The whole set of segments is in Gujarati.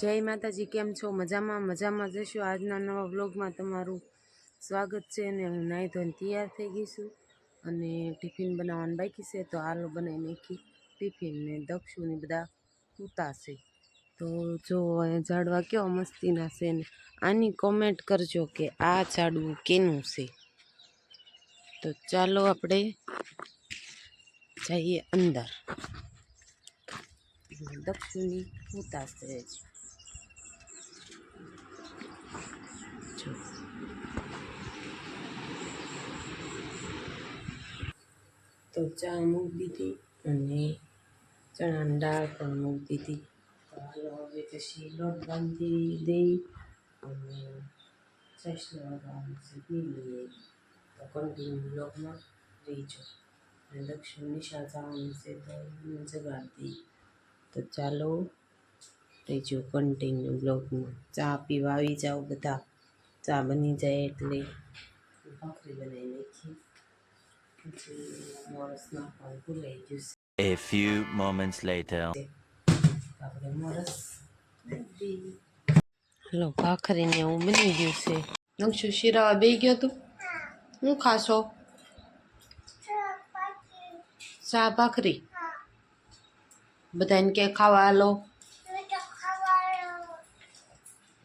જય માતાજી, કેમ છો? મજામાં જશો। આજના નવા વ્લોગમાં તમારું સ્વાગત છે। અને હું નાહી ધોઈને તૈયાર થઈ ગઈ છું અને ટિફિન બનાવવાનું બાકી છે, તો આલુ બનાવી નાખી ટિફિન ને દક્ષુને બધા ઉતારશે। તો જો ઝાડવા કેવા મસ્તીના છે ને આની કોમેન્ટ કરજો કે આ ઝાડવું કેનું છે। તો ચાલો આપણે જઈએ અંદર। દક્ષુની ઉતારશે તો ચા મૂકી દીધી અને ચણાની દાળ પણ મૂકી દીધી। તો હાલો હવે પછી લોટ બાંધી દઈ અને ચાસનો વગાડવાનું છે પી લઈએ। તો કન્ટિન્યુ બ્લોગમાં રહીજો। અને દક્ષિણ નિશાળ જવાનું છે તો એને જગાડી દઈ। તો ચાલો રહીજો કન્ટિન્યુ બ્લોગમાં। ચા પીવા આવી જાઓ બધા। ચા બની જાય એટલે ભાખરી બનાવી નાખી। મોરસ નાખવાનું ભૂલાઈ ગયું છે। A few moments later. આપણે મોરસ હલો ભાખરીને એવું બની ગયું છે। નકશો શિરાવા બે ગયો તું હું ખાશો? ચા ભાખરી બધાને કે ખાવા હાલો।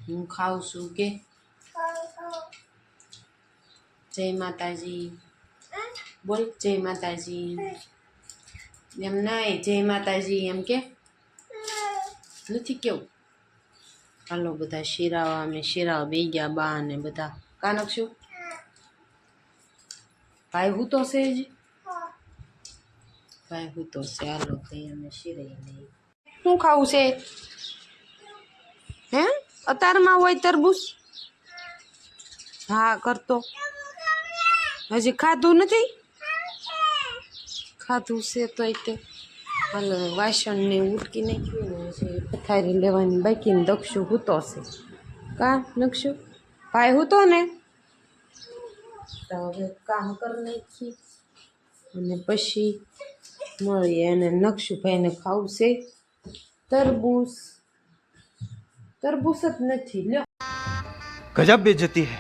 હું ખાઉં છું કે જય માતાજી બોલ। જય માતાજી એમ નહીં, જય માતાજી એમ કે નથી કેવું। હાલો બધા શિરાવા અમે શિરાવા બે ગયા બા ને બધા। કાનક શું ભાઈ હું તો છે જ ભાઈ હું તો છે। હાલો તઈ અમે શિરાઈ નહીં। શું ખાવું છે હે? અતારમાં હોય તરબૂચ? હા કરતો હજી ખાધું નથી? ખાધું છે તો તે હાલો વાસણને ઉટકી નાખ્યું ને હજી પથારી લેવાની બાકી ને દક્ષુ હૂતો છે। કા નક્ષુ ભાઈ હૂતો ને તો હવે કામ કરી નાખી અને પછી મળીએ। અને નક્ષુભાઈને ખાવું છે તરબૂચ। તરબૂચ જ નથી લ્યો। गजब बेइज्जती है।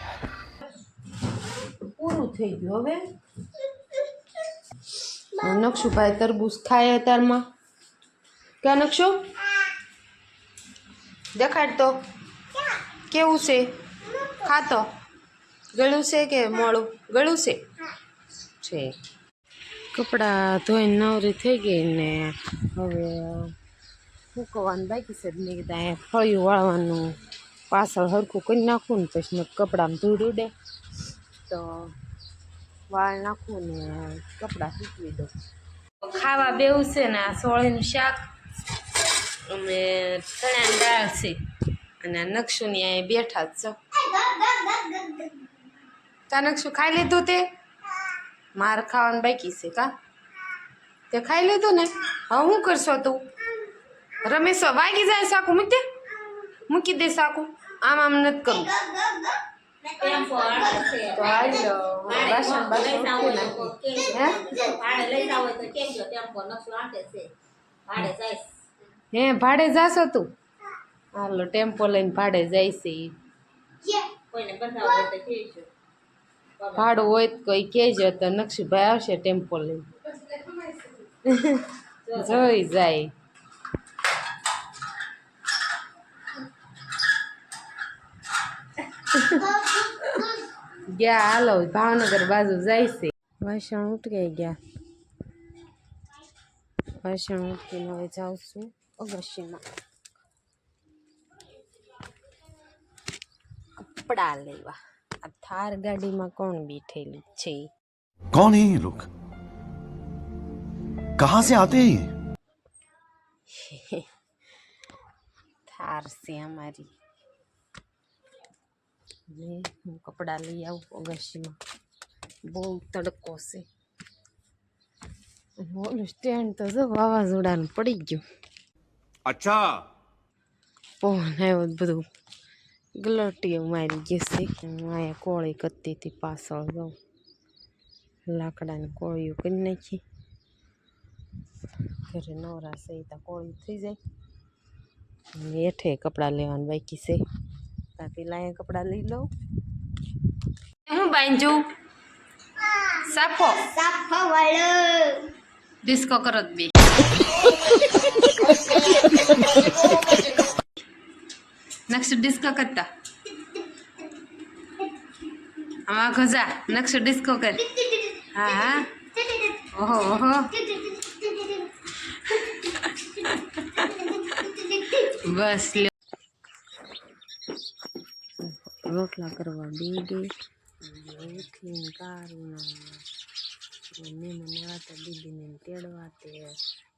પૂરું થઈ ગયું હવે। નક્ષુભાઈ તરબૂચ ખાય અત્યારમાં। ક્યાં નક્ષુ દેખાડ તો કેવું છે? ખાતો ગળું છે કે મોળું? ગળું છે। કપડાં ધોઈને નવરી થઈ ગઈ ને હવે સૂકવવાનું બાકી છે। મેં કીધું અહીંયા ફળિયું વાળવાનું પાછળ હરખું કરી નાખું ને પછી કપડામાં ધૂળ ઉડે તો વાળ નાખું ને કપડાં સૂકવી દઉં। ખાવા બેવું છે ને આ સોળીનું શાક અને ચણાની દાળ છે અને આ નક્ષુની અહીંયા બેઠા જ છો। કા નક્ષુ ખાઈ લીધું તે? મારે ખાવાનું બાકી છે। કા તે ખાઈ લીધું ને? હવે શું કરશો તું? રમેશ વાગી જાય સાકું મૂકી દે સાકું। આમ નથી કરવું તો હાલો વાસણ ઉઠી નાખી। હે ભાડે જાશો તું? હાલો ટેમ્પો લઈને ભાડે જાય છે। ભાડું હોય તો કોઈ કહેજો તો નક્ષુભાઈ આવશે ટેમ્પો લઈને જોઈ જાય। ગયા હાલો ભાવનગર બાજુ જાય છે। વાસણ ઉટકાઈ ગયા। વાસણ ઉટકીને હવે જાઉં છું અગસ્યમાં કપડા લેવા। આ થાર ગાડીમાં કોણ બેઠેલું છે? कौन है ये लोग? कहाँ से आते हैं ये? થાર છે અમારી। હું કપડાં લઈ આવું અગસ્યમાં। બહુ તડકો છે। ઓલું સ્ટેન્ડ તો જો વાવાઝોડાનું પડી ગયું। अच्छा પવન આવ્યો બધું ગલટીઓ મારી ગઈ છે। અહીંયા કોળી કરતી હતી પાછળ જાઉં લાકડાની કોળીઓ કરી નાખી। ઘરે નવરા છે તો કોળી થઈ જાય. હેઠે કપડાં લેવાનું બાકી છે. પેલા અહીંયા કપડાં લઈ લઉં. હું બાંધું સાફો સાફો વાળો ડિસ્કો કરો જ બે. નક્ષ ડિસ્કો કરતા આમાં ખજા નક્ષ ડિસ્કો કર. હા હા ઓહો ઓહો બસ લ્યો. રોટલા કરવા બે ગઈ ઉઠીને કારુના મહેમાન આવ્યા હતા દીદીને તેડવા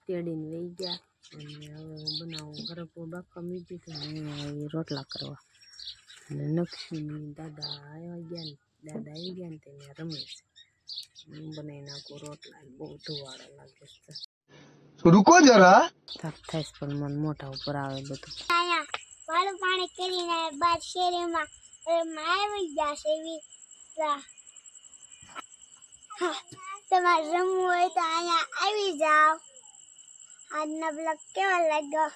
તેડીને લઈ ગયા. અને હવે હું બનાવું ગરબો બાફવા મૂકી તો હું રોટલા કરવા. અને નક્ષીની દાદા આવી ગયા ને તેને રમે છે. હું બનાવી નાખું રોટલા. બહુ ધુવાડા લાગે છે. रुको जरा થાક થાય પણ મન મોઢા ઉપર આવે બધું. અહીંયા વાળું પાણી કરીને બાર શેરીમાં આવી ગયા છે એવી તમારે રમવું હોય તો અહીંયા આવી જાઓ. આજનો બ્લોગ કેવો લાગ્યો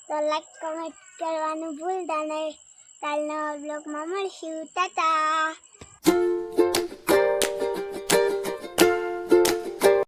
તો લાઈક કમેન્ટ કરવાનું ભૂલતા નહીં. કાલના બ્લોગમાં મળશું. ટાટા.